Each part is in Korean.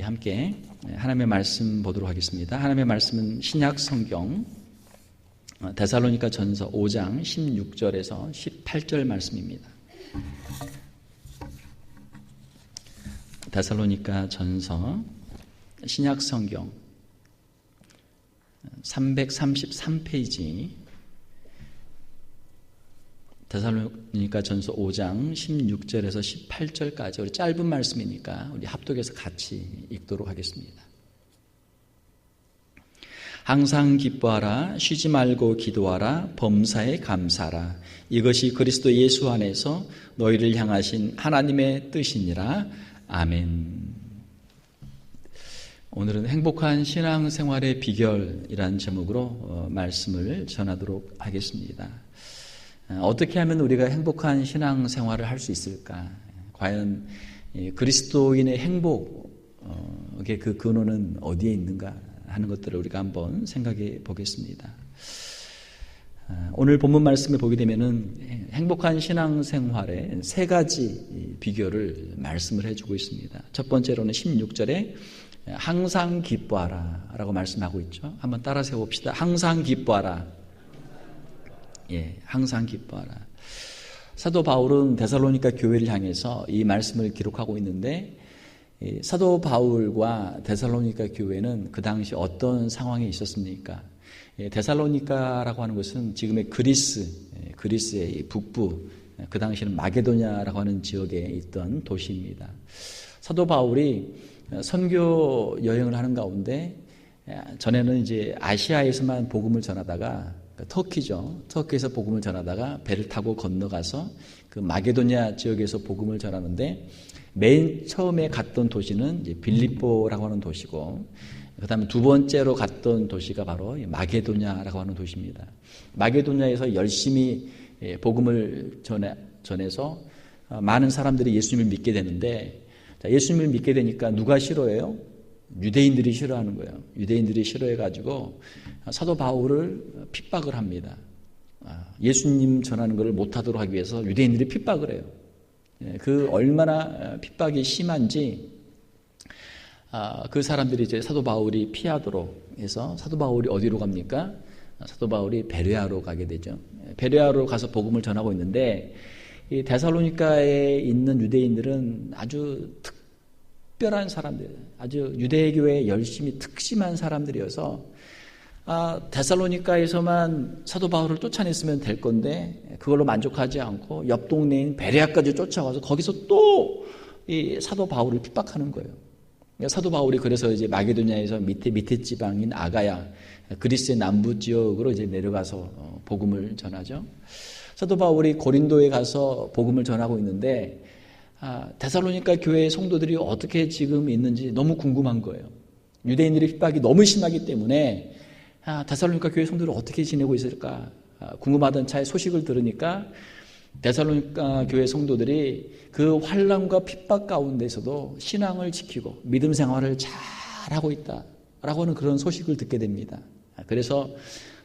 우리 함께 하나님의 말씀 보도록 하겠습니다. 하나님의 말씀은 신약 성경 데살로니가 전서 5장 16절에서 18절 말씀입니다. 데살로니가 전서 신약 성경 333페이지 데살로니가 전서 5장 16절에서 18절까지 우리 짧은 말씀이니까 우리 합독해서 같이 읽도록 하겠습니다. 항상 기뻐하라, 쉬지 말고 기도하라, 범사에 감사하라. 이것이 그리스도 예수 안에서 너희를 향하신 하나님의 뜻이니라. 아멘. 오늘은 행복한 신앙생활의 비결이라는 제목으로 말씀을 전하도록 하겠습니다. 어떻게 하면 우리가 행복한 신앙생활을 할 수 있을까? 과연 그리스도인의 행복의 그 근원은 어디에 있는가 하는 것들을 우리가 한번 생각해 보겠습니다. 오늘 본문 말씀에 보게 되면은 행복한 신앙생활의 세 가지 비결을 말씀을 해주고 있습니다. 첫 번째로는 16절에 항상 기뻐하라 라고 말씀하고 있죠. 한번 따라 세워봅시다. 항상 기뻐하라. 항상 기뻐하라. 사도 바울은 데살로니가 교회를 향해서 이 말씀을 기록하고 있는데, 사도 바울과 데살로니가 교회는 그 당시 어떤 상황에 있었습니까? 데살로니가라고 하는 것은 지금의 그리스의 북부, 그 당시는 마게도냐라고 하는 지역에 있던 도시입니다. 사도 바울이 선교 여행을 하는 가운데 전에는 이제 아시아에서만 복음을 전하다가 터키죠. 터키에서 복음을 전하다가 배를 타고 건너가서 그 마게도냐 지역에서 복음을 전하는데, 맨 처음에 갔던 도시는 이제 빌립보라고 하는 도시고, 그 다음에 두 번째로 갔던 도시가 바로 마게도냐라고 하는 도시입니다. 마게도냐에서 열심히 복음을 전해서 많은 사람들이 예수님을 믿게 되는데, 예수님을 믿게 되니까 누가 싫어해요? 유대인들이 싫어하는 거예요. 유대인들이 싫어해가지고 사도 바울을 핍박을 합니다. 예수님 전하는 것을 못하도록 하기 위해서 유대인들이 핍박을 해요. 그 얼마나 핍박이 심한지 그 사람들이 이제 사도 바울이 피하도록 해서 사도 바울이 어디로 갑니까? 사도 바울이 베레아로 가게 되죠. 베레아로 가서 복음을 전하고 있는데, 이 데살로니가에 있는 유대인들은 아주 특별한 사람들, 아주 유대교회에 열심히 특심한 사람들이어서 데살로니가에서만 사도 바울을 쫓아냈으면 될 건데 그걸로 만족하지 않고 옆 동네인 베레아까지 쫓아와서 거기서 또 이 사도 바울을 핍박하는 거예요. 사도 바울이 그래서 이제 마게도냐에서 밑에 지방인 아가야, 그리스의 남부 지역으로 이제 내려가서 복음을 전하죠. 사도 바울이 고린도에 가서 복음을 전하고 있는데 데살로니가 교회의 성도들이 어떻게 지금 있는지 너무 궁금한 거예요. 유대인들의 핍박이 너무 심하기 때문에 데살로니가 교회 성도들이 어떻게 지내고 있을까 궁금하던 차에 소식을 들으니까 데살로니가 교회 성도들이 그 환난과 핍박 가운데서도 신앙을 지키고 믿음 생활을 잘하고 있다라고 하는 그런 소식을 듣게 됩니다. 그래서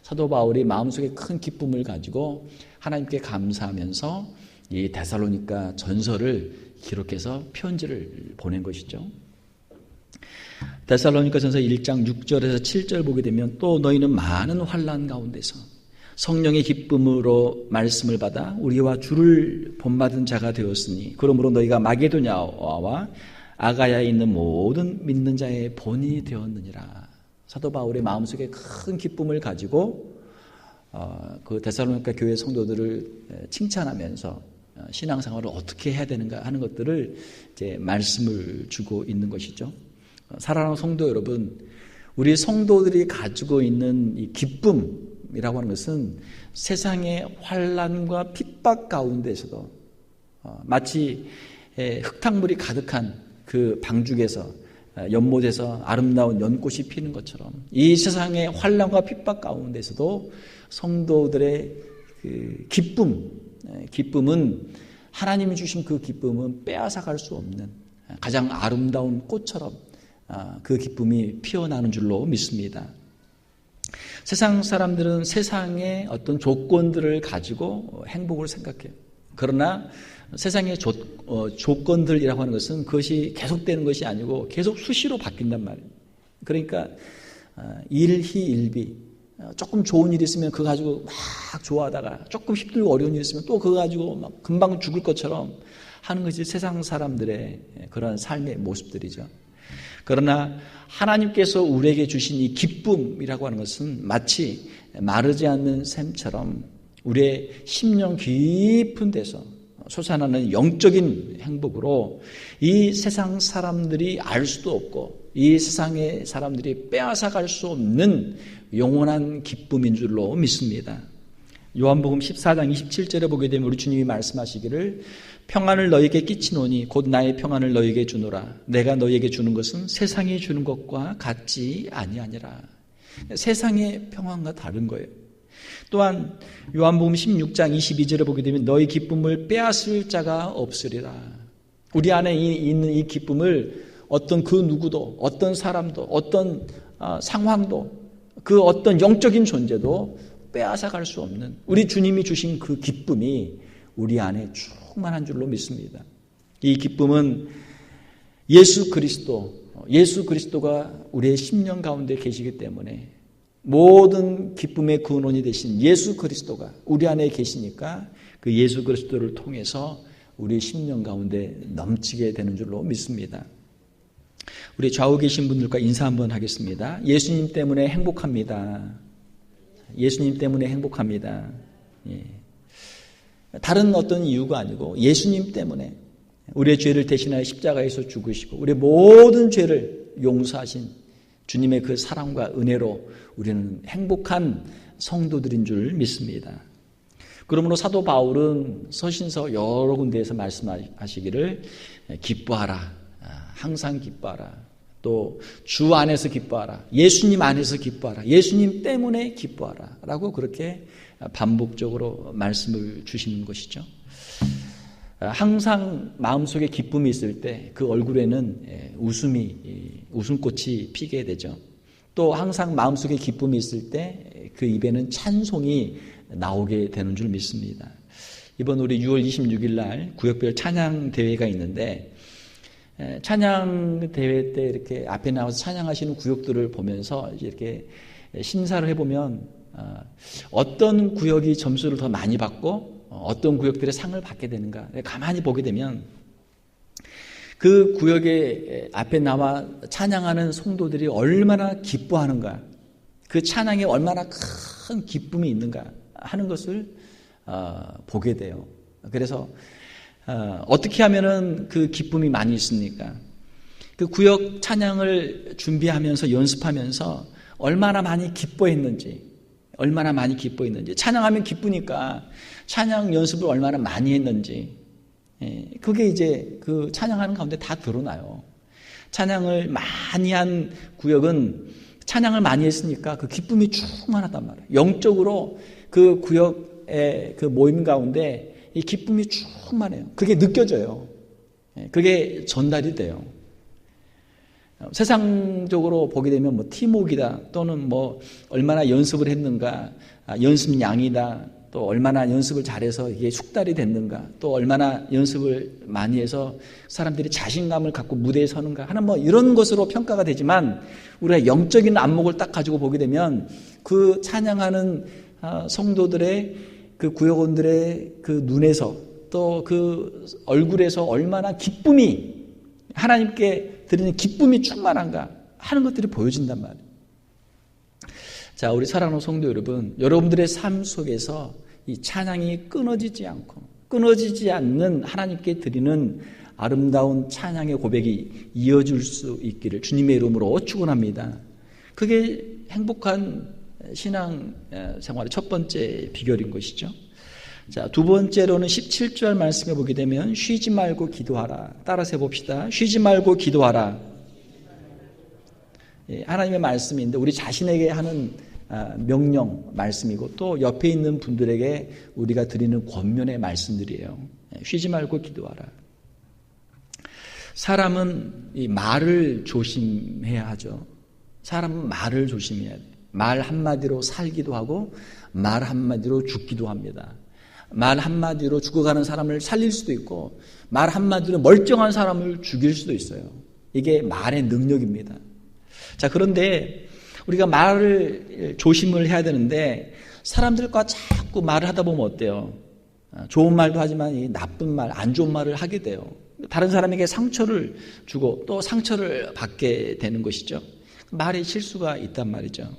사도 바울이 마음속에 큰 기쁨을 가지고 하나님께 감사하면서 이 데살로니가 전서를 기록해서 편지를 보낸 것이죠. 데살로니가 전서 1장 6절에서 7절 보게 되면, 또 너희는 많은 환난 가운데서 성령의 기쁨으로 말씀을 받아 우리와 주를 본받은 자가 되었으니 그러므로 너희가 마게도냐와 아가야에 있는 모든 믿는 자의 본이 되었느니라. 사도 바울의 마음속에 큰 기쁨을 가지고 그 데살로니가 교회 성도들을 칭찬하면서 신앙생활을 어떻게 해야 되는가 하는 것들을 이제 말씀을 주고 있는 것이죠. 사랑하는 성도 여러분, 우리 성도들이 가지고 있는 이 기쁨이라고 하는 것은 세상의 환난과 핍박 가운데서도 마치 흙탕물이 가득한 그 방죽에서 연못에서 아름다운 연꽃이 피는 것처럼 이 세상의 환난과 핍박 가운데서도 성도들의 그 기쁨은 하나님이 주신 그 기쁨은 빼앗아갈 수 없는 가장 아름다운 꽃처럼 그 기쁨이 피어나는 줄로 믿습니다. 세상 사람들은 세상의 어떤 조건들을 가지고 행복을 생각해요. 그러나 세상의 조건들이라고 하는 것은 그것이 계속되는 것이 아니고 계속 수시로 바뀐단 말이에요. 그러니까 일희일비, 조금 좋은 일이 있으면 그거 가지고 막 좋아하다가 조금 힘들고 어려운 일이 있으면 또 그거 가지고 막 금방 죽을 것처럼 하는 것이 세상 사람들의 그런 삶의 모습들이죠. 그러나 하나님께서 우리에게 주신 이 기쁨이라고 하는 것은 마치 마르지 않는 샘처럼 우리의 심령 깊은 데서 솟아나는 영적인 행복으로 이 세상 사람들이 알 수도 없고 이 세상의 사람들이 빼앗아갈 수 없는 영원한 기쁨인 줄로 믿습니다. 요한복음 14장 27절에 보게 되면 우리 주님이 말씀하시기를 평안을 너희에게 끼치노니 곧 나의 평안을 너희에게 주노라. 내가 너희에게 주는 것은 세상이 주는 것과 같지 아니하니라. 세상의 평안과 다른 거예요. 또한 요한복음 16장 22절에 보게 되면 너희 기쁨을 빼앗을 자가 없으리라. 우리 안에 있는 이 기쁨을 어떤 그 누구도, 어떤 사람도, 어떤 상황도, 그 어떤 영적인 존재도 빼앗아갈 수 없는 우리 주님이 주신 그 기쁨이 우리 안에 충만한 줄로 믿습니다. 이 기쁨은 예수 그리스도가 우리의 심령 가운데 계시기 때문에 모든 기쁨의 근원이 되신 예수 그리스도가 우리 안에 계시니까 그 예수 그리스도를 통해서 우리 심령 가운데 넘치게 되는 줄로 믿습니다. 우리 좌우 계신 분들과 인사 한번 하겠습니다. 예수님 때문에 행복합니다. 예수님 때문에 행복합니다. 예. 다른 어떤 이유가 아니고 예수님 때문에 우리의 죄를 대신하여 십자가에서 죽으시고 우리의 모든 죄를 용서하신 주님의 그 사랑과 은혜로 우리는 행복한 성도들인 줄 믿습니다. 그러므로 사도 바울은 서신서 여러 군데에서 말씀하시기를 기뻐하라, 항상 기뻐하라, 또 주 안에서 기뻐하라, 예수님 안에서 기뻐하라, 예수님 때문에 기뻐하라 라고 그렇게 반복적으로 말씀을 주시는 것이죠. 항상 마음속에 기쁨이 있을 때 그 얼굴에는 웃음꽃이 피게 되죠. 또 항상 마음속에 기쁨이 있을 때 그 입에는 찬송이 나오게 되는 줄 믿습니다. 이번 우리 6월 26일 날 구역별 찬양 대회가 있는데 찬양 대회 때 이렇게 앞에 나와서 찬양하시는 구역들을 보면서 이렇게 심사를 해보면 어떤 구역이 점수를 더 많이 받고 어떤 구역들의 상을 받게 되는가 가만히 보게 되면 그 구역의 앞에 나와 찬양하는 성도들이 얼마나 기뻐하는가, 그 찬양에 얼마나 큰 기쁨이 있는가 하는 것을 보게 돼요. 그래서 어떻게 하면은 그 기쁨이 많이 있습니까? 그 구역 찬양을 준비하면서 연습하면서 얼마나 많이 기뻐했는지, 찬양하면 기쁘니까 찬양 연습을 얼마나 많이 했는지, 그게 이제 그 찬양하는 가운데 다 드러나요. 찬양을 많이 한 구역은 찬양을 많이 했으니까 그 기쁨이 충만하단 말이에요. 영적으로 그 구역의 그 모임 가운데 이 기쁨이 충만해요. 그게 느껴져요. 그게 전달이 돼요. 세상적으로 보게 되면 뭐 팀워크이다, 또는 뭐 얼마나 연습을 했는가, 연습량이다, 또 얼마나 연습을 잘해서 이게 숙달이 됐는가, 또 얼마나 연습을 많이 해서 사람들이 자신감을 갖고 무대에 서는가 하는 뭐 이런 것으로 평가가 되지만, 우리가 영적인 안목을 딱 가지고 보게 되면 그 찬양하는 성도들의 그 구역원들의 그 눈에서 또 그 얼굴에서 얼마나 기쁨이, 하나님께 드리는 기쁨이 충만한가 하는 것들이 보여진단 말이에요. 자, 우리 사랑하는 성도 여러분, 여러분들의 삶 속에서 이 찬양이 끊어지지 않는 하나님께 드리는 아름다운 찬양의 고백이 이어질 수 있기를 주님의 이름으로 축원합니다. 그게 행복한 신앙 생활의 첫 번째 비결인 것이죠. 자, 두 번째로는 17절 말씀해 보게 되면 쉬지 말고 기도하라. 따라서 해봅시다. 쉬지 말고 기도하라. 하나님의 말씀인데 우리 자신에게 하는 명령 말씀이고, 또 옆에 있는 분들에게 우리가 드리는 권면의 말씀들이에요. 쉬지 말고 기도하라. 사람은 이 말을 조심해야 하죠. 사람은 말을 조심해야 돼요. 말 한마디로 살기도 하고 말 한마디로 죽기도 합니다. 말 한마디로 죽어가는 사람을 살릴 수도 있고 말 한마디로 멀쩡한 사람을 죽일 수도 있어요. 이게 말의 능력입니다. 자, 그런데 우리가 말을 조심을 해야 되는데 사람들과 자꾸 말을 하다 보면 어때요? 좋은 말도 하지만 이 나쁜 말, 안 좋은 말을 하게 돼요. 다른 사람에게 상처를 주고 또 상처를 받게 되는 것이죠. 말에 실수가 있단 말이죠.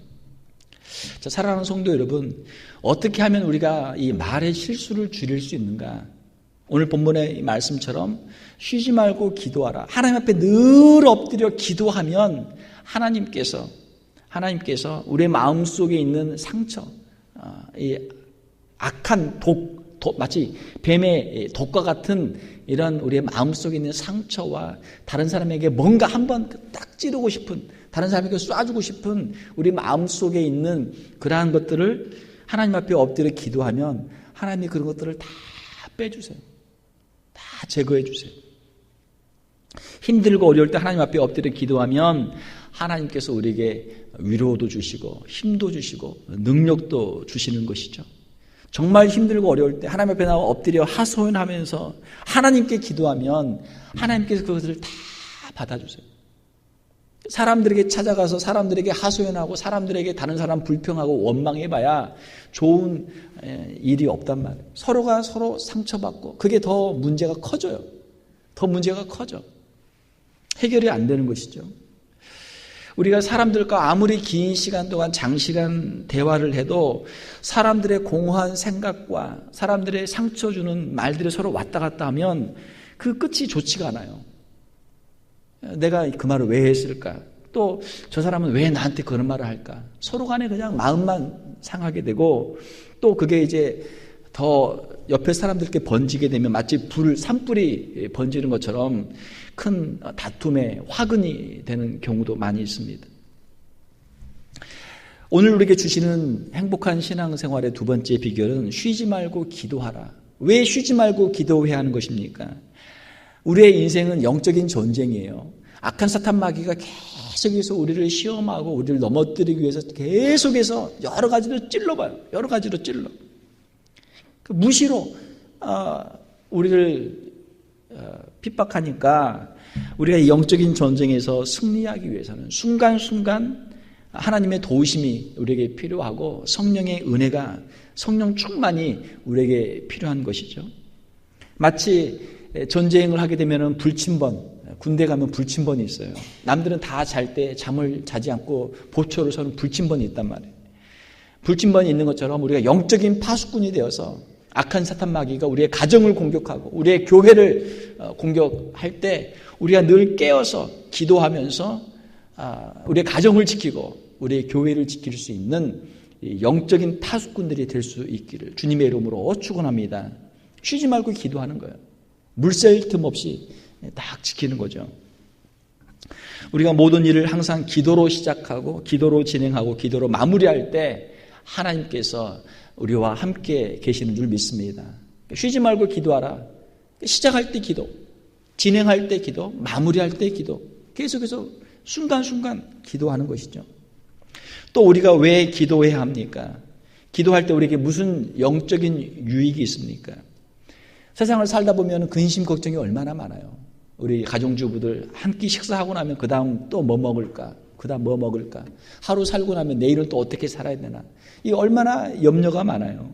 자, 사랑하는 성도 여러분, 어떻게 하면 우리가 이 말의 실수를 줄일 수 있는가? 오늘 본문의 말씀처럼 쉬지 말고 기도하라. 하나님 앞에 늘 엎드려 기도하면 하나님께서 우리의 마음속에 있는 상처, 이 악한 마치 뱀의 독과 같은 이런 우리의 마음속에 있는 상처와 다른 사람에게 뭔가 한번 딱 찌르고 싶은, 다른 사람에게 쏴주고 싶은 우리 마음속에 있는 그러한 것들을 하나님 앞에 엎드려 기도하면 하나님이 그런 것들을 다 빼주세요. 다 제거해 주세요. 힘들고 어려울 때 하나님 앞에 엎드려 기도하면 하나님께서 우리에게 위로도 주시고 힘도 주시고 능력도 주시는 것이죠. 정말 힘들고 어려울 때 하나님 앞에 나와 엎드려 하소연하면서 하나님께 기도하면 하나님께서 그것을 다 받아주세요. 사람들에게 찾아가서 사람들에게 하소연하고 사람들에게 다른 사람 불평하고 원망해봐야 좋은 일이 없단 말이에요. 서로가 서로 상처받고 그게 더 문제가 커져요. 더 문제가 커져. 해결이 안 되는 것이죠. 우리가 사람들과 아무리 긴 시간 동안 장시간 대화를 해도 사람들의 공허한 생각과 사람들의 상처 주는 말들이 서로 왔다 갔다 하면 그 끝이 좋지가 않아요. 내가 그 말을 왜 했을까? 또 저 사람은 왜 나한테 그런 말을 할까? 서로 간에 그냥 마음만 상하게 되고 또 그게 이제 더 옆에 사람들께 번지게 되면 마치 산불이 번지는 것처럼 큰 다툼의 화근이 되는 경우도 많이 있습니다. 오늘 우리에게 주시는 행복한 신앙생활의 두 번째 비결은 쉬지 말고 기도하라. 왜 쉬지 말고 기도해야 하는 것입니까? 우리의 인생은 영적인 전쟁이에요. 악한 사탄 마귀가 계속해서 우리를 시험하고 우리를 넘어뜨리기 위해서 계속해서 여러 가지로 찔러봐요. 여러 가지로 찔러. 무시로 우리를 핍박하니까 우리가 영적인 전쟁에서 승리하기 위해서는 순간순간 하나님의 도우심이 우리에게 필요하고 성령의 은혜가 성령 충만이 우리에게 필요한 것이죠. 마치 전쟁을 하게 되면 불침번, 군대 가면 불침번이 있어요. 남들은 다 잘 때 잠을 자지 않고 보초를 서는 불침번이 있단 말이에요. 불침번이 있는 것처럼 우리가 영적인 파수꾼이 되어서 악한 사탄 마귀가 우리의 가정을 공격하고 우리의 교회를 공격할 때 우리가 늘 깨어서 기도하면서 우리의 가정을 지키고 우리의 교회를 지킬 수 있는 영적인 파수꾼들이 될 수 있기를 주님의 이름으로 축원합니다. 쉬지 말고 기도하는 거예요. 물샐 틈 없이 딱 지키는 거죠. 우리가 모든 일을 항상 기도로 시작하고 기도로 진행하고 기도로 마무리할 때 하나님께서 우리와 함께 계시는 줄 믿습니다. 쉬지 말고 기도하라. 시작할 때 기도, 진행할 때 기도, 마무리할 때 기도, 계속해서 순간순간 기도하는 것이죠. 또 우리가 왜 기도해야 합니까? 기도할 때 우리에게 무슨 영적인 유익이 있습니까? 세상을 살다 보면 근심 걱정이 얼마나 많아요. 우리 가정주부들 한 끼 식사하고 나면 그 다음 또 뭐 먹을까? 그 다음 뭐 먹을까? 하루 살고 나면 내일은 또 어떻게 살아야 되나? 이 얼마나 염려가 많아요.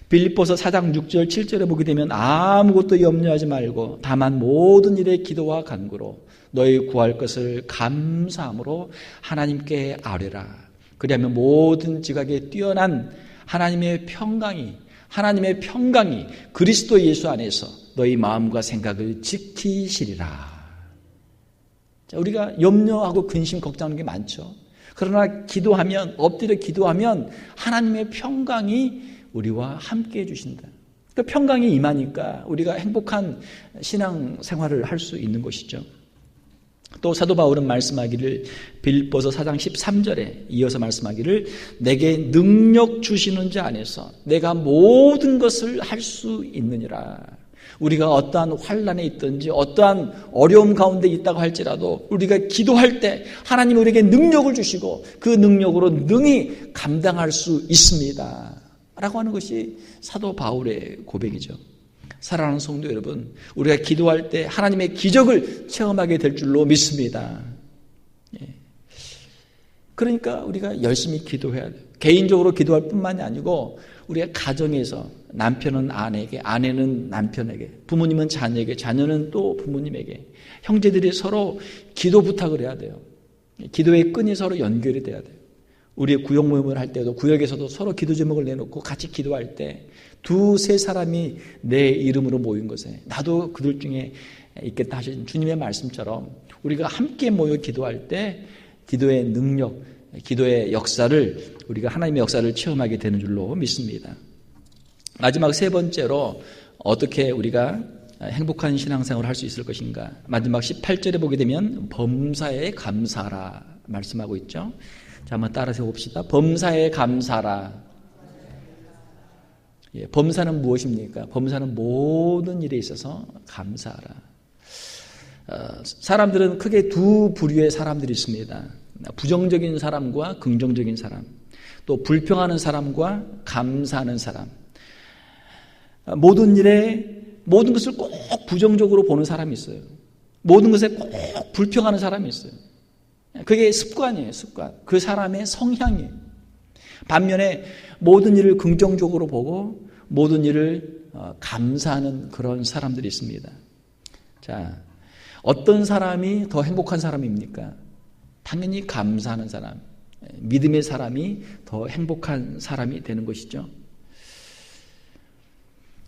빌립보서 4장 6절 7절에 보게 되면 아무것도 염려하지 말고 다만 모든 일에 기도와 간구로 너희 구할 것을 감사함으로 하나님께 아뢰라. 그리하면 모든 지각에 뛰어난 하나님의 평강이 그리스도 예수 안에서 너희 마음과 생각을 지키시리라. 자, 우리가 염려하고 근심 걱정하는 게 많죠. 그러나 기도하면, 엎드려 기도하면 하나님의 평강이 우리와 함께 해주신다. 그 평강이 임하니까 우리가 행복한 신앙생활을 할 수 있는 것이죠. 또 사도 바울은 말씀하기를 빌립보서 4장 13절에 이어서 말씀하기를 내게 능력 주시는 자 안에서 내가 모든 것을 할 수 있느니라. 우리가 어떠한 환난에 있든지 어떠한 어려움 가운데 있다고 할지라도 우리가 기도할 때 하나님 우리에게 능력을 주시고 그 능력으로 능히 감당할 수 있습니다 라고 하는 것이 사도 바울의 고백이죠. 사랑하는 성도 여러분, 우리가 기도할 때 하나님의 기적을 체험하게 될 줄로 믿습니다. 그러니까 우리가 열심히 기도해야 돼요. 개인적으로 기도할 뿐만이 아니고 우리가 가정에서 남편은 아내에게, 아내는 남편에게, 부모님은 자녀에게, 자녀는 또 부모님에게, 형제들이 서로 기도 부탁을 해야 돼요. 기도의 끈이 서로 연결이 돼야 돼요. 우리 구역 모임을 할 때도 구역에서도 서로 기도 제목을 내놓고 같이 기도할 때 두세 사람이 내 이름으로 모인 것에 나도 그들 중에 있겠다 하신 주님의 말씀처럼 우리가 함께 모여 기도할 때 기도의 능력, 기도의 역사를 우리가 하나님의 역사를 체험하게 되는 줄로 믿습니다. 마지막 세 번째로 어떻게 우리가 행복한 신앙생활을 할 수 있을 것인가. 마지막 18절에 보게 되면 범사에 감사라 말씀하고 있죠. 자, 한번 따라서 봅시다. 범사에 감사라. 범사는 무엇입니까? 범사는 모든 일에 있어서 감사하라. 사람들은 크게 두 부류의 사람들이 있습니다. 부정적인 사람과 긍정적인 사람, 또 불평하는 사람과 감사하는 사람. 모든 일에 모든 것을 꼭 부정적으로 보는 사람이 있어요. 모든 것에 꼭 불평하는 사람이 있어요. 그게 습관이에요, 습관. 그 사람의 성향이에요. 반면에 모든 일을 긍정적으로 보고 모든 일을 감사하는 그런 사람들이 있습니다. 자, 어떤 사람이 더 행복한 사람입니까? 당연히 감사하는 사람, 믿음의 사람이 더 행복한 사람이 되는 것이죠.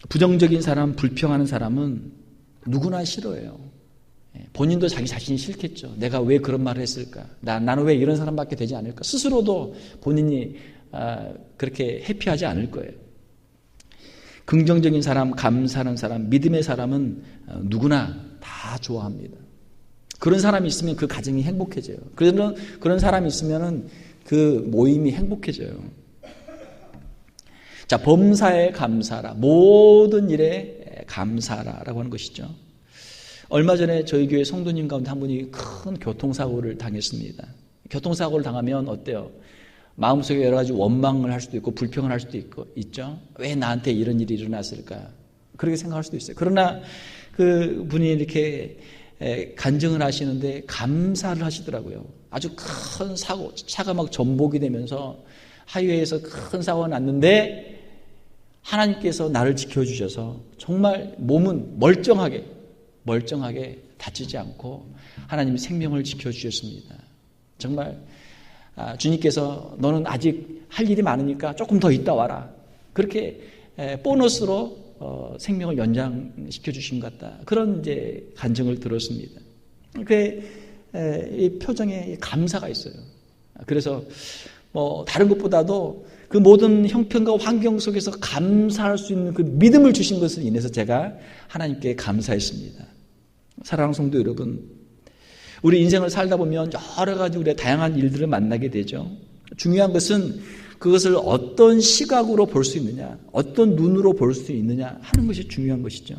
부정적인 사람, 불평하는 사람은 누구나 싫어해요. 본인도 자기 자신이 싫겠죠. 내가 왜 그런 말을 했을까? 나는 왜 이런 사람밖에 되지 않을까? 스스로도 본인이 그렇게 해피하지 않을 거예요. 긍정적인 사람, 감사하는 사람, 믿음의 사람은 누구나 다 좋아합니다. 그런 사람이 있으면 그 가정이 행복해져요. 그런 사람이 있으면 그 모임이 행복해져요. 자, 범사에 감사하라. 모든 일에 감사하라라고 하는 것이죠. 얼마 전에 저희 교회 성도님 가운데 한 분이 큰 교통사고를 당했습니다. 교통사고를 당하면 어때요? 마음속에 여러 가지 원망을 할 수도 있고 불평을 할 수도 있죠. 왜 나한테 이런 일이 일어났을까? 그렇게 생각할 수도 있어요. 그러나 그 분이 이렇게 간증을 하시는데 감사를 하시더라고요. 아주 큰 사고, 차가 막 전복이 되면서 하이웨이에서 큰 사고가 났는데 하나님께서 나를 지켜주셔서 정말 몸은 멀쩡하게 다치지 않고 하나님이 생명을 지켜주셨습니다. 정말 주님께서 너는 아직 할 일이 많으니까 조금 더 있다 와라. 그렇게 보너스로 생명을 연장시켜 주신 것 같다. 그런 이제 간증을 들었습니다. 이 표정에 감사가 있어요. 그래서 뭐 다른 것보다도 그 모든 형편과 환경 속에서 감사할 수 있는 그 믿음을 주신 것을 인해서 제가 하나님께 감사했습니다. 사랑하는 성도 여러분, 우리 인생을 살다 보면 여러 가지 우리가 다양한 일들을 만나게 되죠. 중요한 것은 그것을 어떤 시각으로 볼 수 있느냐, 어떤 눈으로 볼 수 있느냐 하는 것이 중요한 것이죠.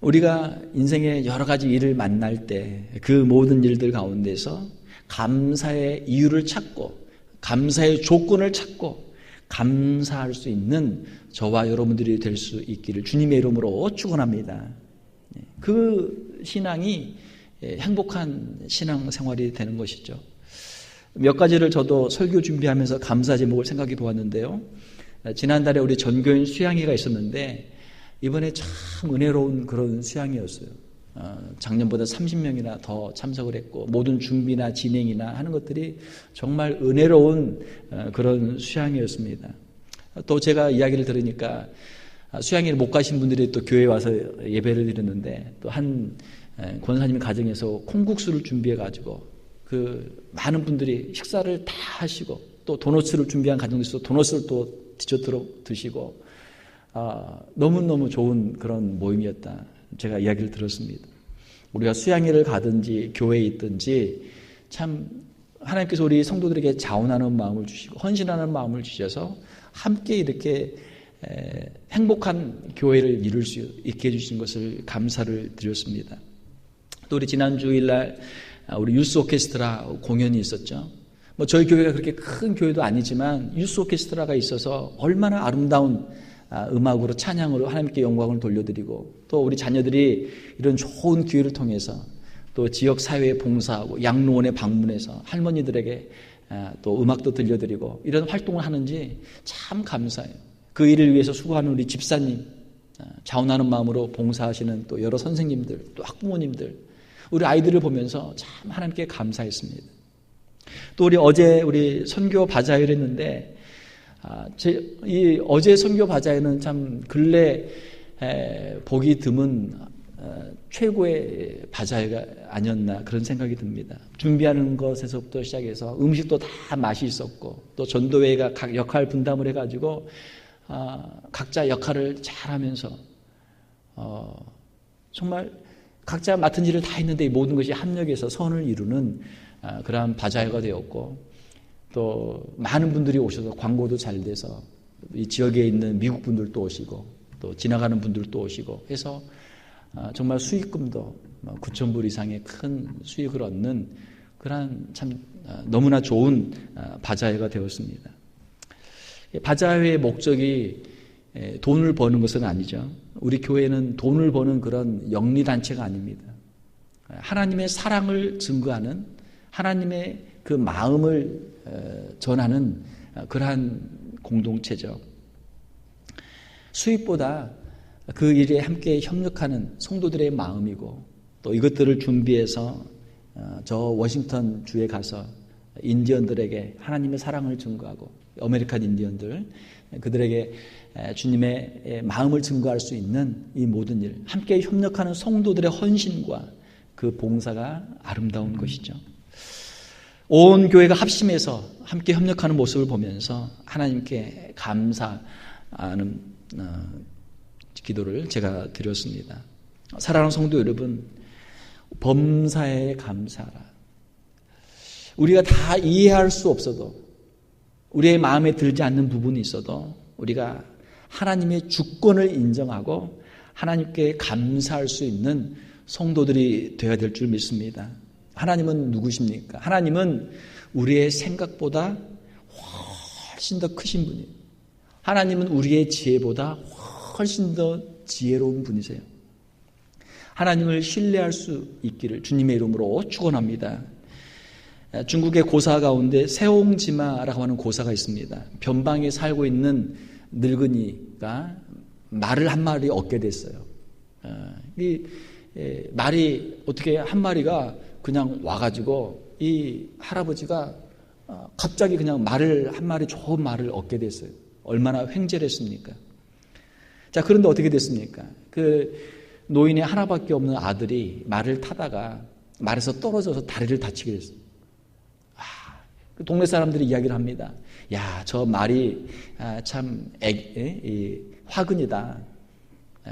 우리가 인생의 여러 가지 일을 만날 때 그 모든 일들 가운데서 감사의 이유를 찾고 감사의 조건을 찾고 감사할 수 있는 저와 여러분들이 될 수 있기를 주님의 이름으로 축원합니다. 그 신앙이 행복한 신앙생활이 되는 것이죠. 몇 가지를 저도 설교 준비하면서 감사 제목을 생각해 보았는데요. 지난달에 우리 전교인 수양회가 있었는데 이번에 참 은혜로운 그런 수양회였어요. 작년보다 30명이나 더 참석을 했고 모든 준비나 진행이나 하는 것들이 정말 은혜로운 그런 수양회였습니다. 또 제가 이야기를 들으니까 수양회를 못 가신 분들이 또 교회에 와서 예배를 드렸는데 또 한 권사님 가정에서 콩국수를 준비해 가지고 그 많은 분들이 식사를 다 하시고 또 도너츠를 준비한 가정도 있어서 도너츠를 또 디저트로 드시고 너무너무 좋은 그런 모임이었다. 제가 이야기를 들었습니다. 우리가 수양회를 가든지 교회에 있든지 참 하나님께서 우리 성도들에게 자원하는 마음을 주시고 헌신하는 마음을 주셔서 함께 이렇게 행복한 교회를 이룰 수 있게 해주신 것을 감사를 드렸습니다. 또 우리 지난 주일날 우리 유스 오케스트라 공연이 있었죠. 뭐 저희 교회가 그렇게 큰 교회도 아니지만 유스 오케스트라가 있어서 얼마나 아름다운 음악으로 찬양으로 하나님께 영광을 돌려드리고, 또 우리 자녀들이 이런 좋은 기회를 통해서 또 지역 사회에 봉사하고 양로원에 방문해서 할머니들에게 또 음악도 들려드리고 이런 활동을 하는지 참 감사해요. 그 일을 위해서 수고하는 우리 집사님, 자원하는 마음으로 봉사하시는 또 여러 선생님들, 또 학부모님들, 우리 아이들을 보면서 참 하나님께 감사했습니다. 또 어제 우리 선교 바자회를 했는데, 이 어제 선교 바자회는 참 근래 보기 드문 최고의 바자회가 아니었나 그런 생각이 듭니다. 준비하는 것에서부터 시작해서 음식도 다 맛이 있었고, 또 전도회가 각 역할 분담을 해가지고 각자 역할을 잘하면서 정말 각자 맡은 일을 다 했는데 이 모든 것이 합력해서 선을 이루는 그러한 바자회가 되었고, 또 많은 분들이 오셔서 광고도 잘 돼서 이 지역에 있는 미국 분들도 오시고 또 지나가는 분들도 오시고 해서 정말 수익금도 9,000불 이상의 큰 수익을 얻는 그러한 참 너무나 좋은 바자회가 되었습니다. 바자회의 목적이 돈을 버는 것은 아니죠. 우리 교회는 돈을 버는 그런 영리단체가 아닙니다. 하나님의 사랑을 증거하는, 하나님의 그 마음을 전하는 그러한 공동체죠. 수입보다 그 일에 함께 협력하는 성도들의 마음이고, 또 이것들을 준비해서 저 워싱턴 주에 가서 인디언들에게 하나님의 사랑을 증거하고, 아메리칸 인디언들, 그들에게 주님의 마음을 증거할 수 있는 이 모든 일, 함께 협력하는 성도들의 헌신과 그 봉사가 아름다운 것이죠. 온 교회가 합심해서 함께 협력하는 모습을 보면서 하나님께 감사하는 기도를 제가 드렸습니다. 사랑하는 성도 여러분, 범사에 감사하라. 우리가 다 이해할 수 없어도, 우리의 마음에 들지 않는 부분이 있어도 우리가 하나님의 주권을 인정하고 하나님께 감사할 수 있는 성도들이 되어야 될 줄 믿습니다. 하나님은 누구십니까? 하나님은 우리의 생각보다 훨씬 더 크신 분이에요. 하나님은 우리의 지혜보다 훨씬 더 지혜로운 분이세요. 하나님을 신뢰할 수 있기를 주님의 이름으로 축원합니다. 중국의 고사 가운데 세옹지마라고 하는 고사가 있습니다. 변방에 살고 있는 늙은이가 말을 한 마리 얻게 됐어요. 이 말이 어떻게 한 마리가 그냥 와가지고 이 할아버지가 갑자기 그냥 말을 한 마리, 좋은 말을 얻게 됐어요. 얼마나 횡재했습니까? 자, 그런데 어떻게 됐습니까? 그 노인의 하나밖에 없는 아들이 말을 타다가 말에서 떨어져서 다리를 다치게 됐어요. 그 동네 사람들이 이야기를 합니다. 야, 저 말이 참 화근이다.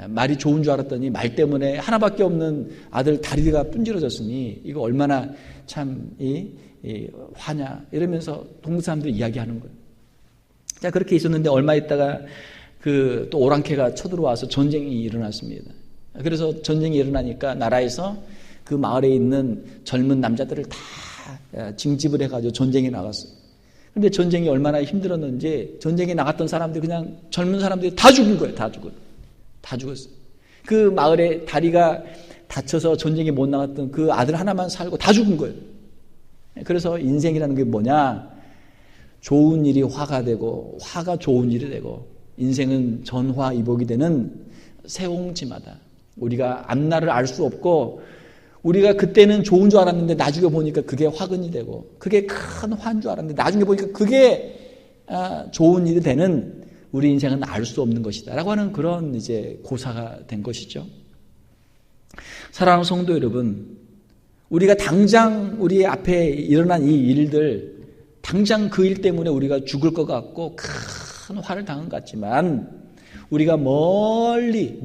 말이 좋은 줄 알았더니 말 때문에 하나밖에 없는 아들 다리가 분질러졌으니 이거 얼마나 참 화냐, 이러면서 동네 사람들이 이야기하는 거예요. 자, 그렇게 있었는데 얼마 있다가 그 또 오랑캐가 쳐들어와서 전쟁이 일어났습니다. 그래서 전쟁이 일어나니까 나라에서 그 마을에 있는 젊은 남자들을 다 징집을 해가지고 전쟁에 나갔어요. 그런데 전쟁이 얼마나 힘들었는지 전쟁에 나갔던 사람들, 그냥 젊은 사람들이 다 죽은 거예요. 다 죽었어요. 그 마을에 다리가 다쳐서 전쟁에 못 나갔던 그 아들 하나만 살고 다 죽은 거예요. 그래서 인생이라는 게 뭐냐? 좋은 일이 화가 되고 화가 좋은 일이 되고 인생은 전화이복이 되는 세옹지마다. 우리가 앞날을 알 수 없고 우리가 그때는 좋은 줄 알았는데 나중에 보니까 그게 화근이 되고 그게 큰 화인 줄 알았는데 나중에 보니까 그게 좋은 일이 되는 우리 인생은 알 수 없는 것이다 라고 하는 그런 이제 고사가 된 것이죠. 사랑하는 성도 여러분, 우리가 당장 우리 앞에 일어난 이 일들, 당장 그 일 때문에 우리가 죽을 것 같고 큰 화를 당한 것 같지만 우리가 멀리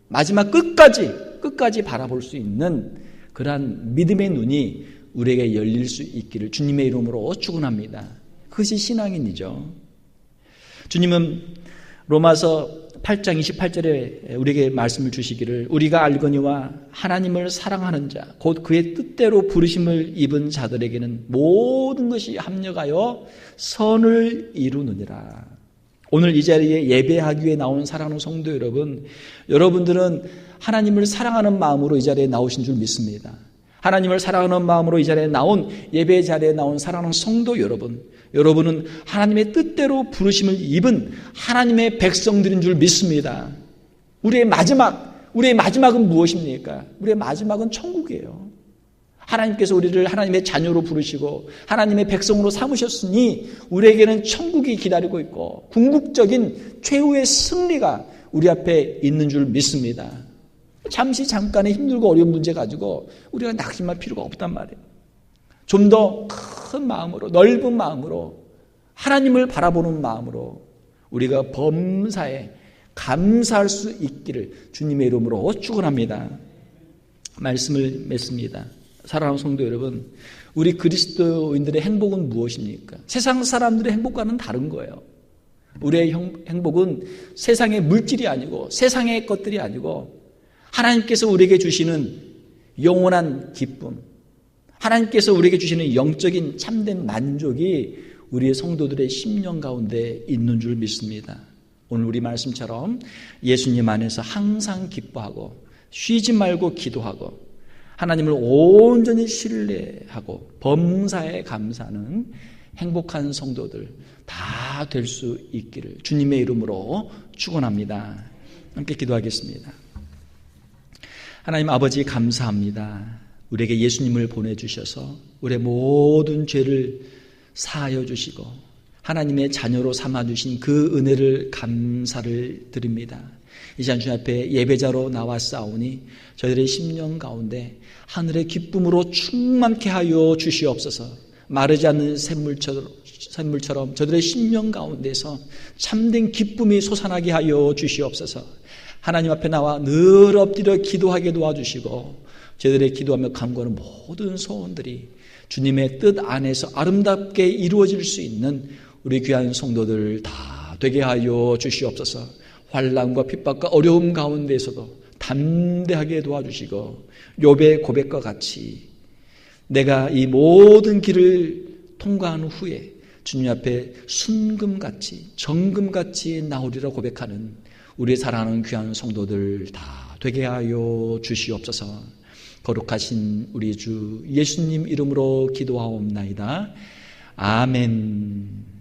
마지막 끝까지 바라볼 수 있는 그러한 믿음의 눈이 우리에게 열릴 수 있기를 주님의 이름으로 축원합니다. 그것이 신앙인이죠. 주님은 로마서 8장 28절에 우리에게 말씀을 주시기를 우리가 알거니와 하나님을 사랑하는 자 곧 그의 뜻대로 부르심을 입은 자들에게는 모든 것이 합력하여 선을 이루느니라. 오늘 이 자리에 예배하기 위해 나온 사랑하는 성도 여러분, 여러분들은 하나님을 사랑하는 마음으로 이 자리에 나오신 줄 믿습니다. 하나님을 사랑하는 마음으로 이 자리에 나온 예배 자리에 나온 사랑하는 성도 여러분, 여러분은 하나님의 뜻대로 부르심을 입은 하나님의 백성들인 줄 믿습니다. 우리의 마지막은 무엇입니까? 우리의 마지막은 천국이에요. 하나님께서 우리를 하나님의 자녀로 부르시고 하나님의 백성으로 삼으셨으니 우리에게는 천국이 기다리고 있고 궁극적인 최후의 승리가 우리 앞에 있는 줄 믿습니다. 잠깐의 힘들고 어려운 문제 가지고 우리가 낙심할 필요가 없단 말이에요. 좀 더 큰 마음으로, 넓은 마음으로, 하나님을 바라보는 마음으로 우리가 범사에 감사할 수 있기를 주님의 이름으로 축원합니다. 말씀을 맺습니다. 사랑하는 성도 여러분, 우리 그리스도인들의 행복은 무엇입니까? 세상 사람들의 행복과는 다른 거예요. 우리의 행복은 세상의 물질이 아니고 세상의 것들이 아니고 하나님께서 우리에게 주시는 영원한 기쁨, 하나님께서 우리에게 주시는 영적인 참된 만족이 우리의 성도들의 심령 가운데 있는 줄 믿습니다. 오늘 우리 말씀처럼 예수님 안에서 항상 기뻐하고 쉬지 말고 기도하고 하나님을 온전히 신뢰하고 범사에 감사하는 행복한 성도들 다 될 수 있기를 주님의 이름으로 축원합니다. 함께 기도하겠습니다. 하나님 아버지 감사합니다. 우리에게 예수님을 보내주셔서 우리의 모든 죄를 사하여 주시고 하나님의 자녀로 삼아주신 그 은혜를 감사를 드립니다. 이 시간 주님 앞에 예배자로 나왔사오니 저희들의 심령 가운데 하늘의 기쁨으로 충만케 하여 주시옵소서. 마르지 않는 샘물처럼 저희들의 심령 가운데서 참된 기쁨이 솟아나게 하여 주시옵소서. 하나님 앞에 나와 늘 엎드려 기도하게 도와주시고 저희들의 기도하며 간구하는 모든 소원들이 주님의 뜻 안에서 아름답게 이루어질 수 있는 우리 귀한 성도들 다 되게 하여 주시옵소서. 환난과 핍박과 어려움 가운데에서도 담대하게 도와주시고 욥의 고백과 같이 내가 이 모든 길을 통과한 후에 주님 앞에 순금같이 정금같이 나오리라 고백하는 우리 사랑하는 귀한 성도들 다 되게 하여 주시옵소서. 거룩하신 우리 주 예수님 이름으로 기도하옵나이다. 아멘.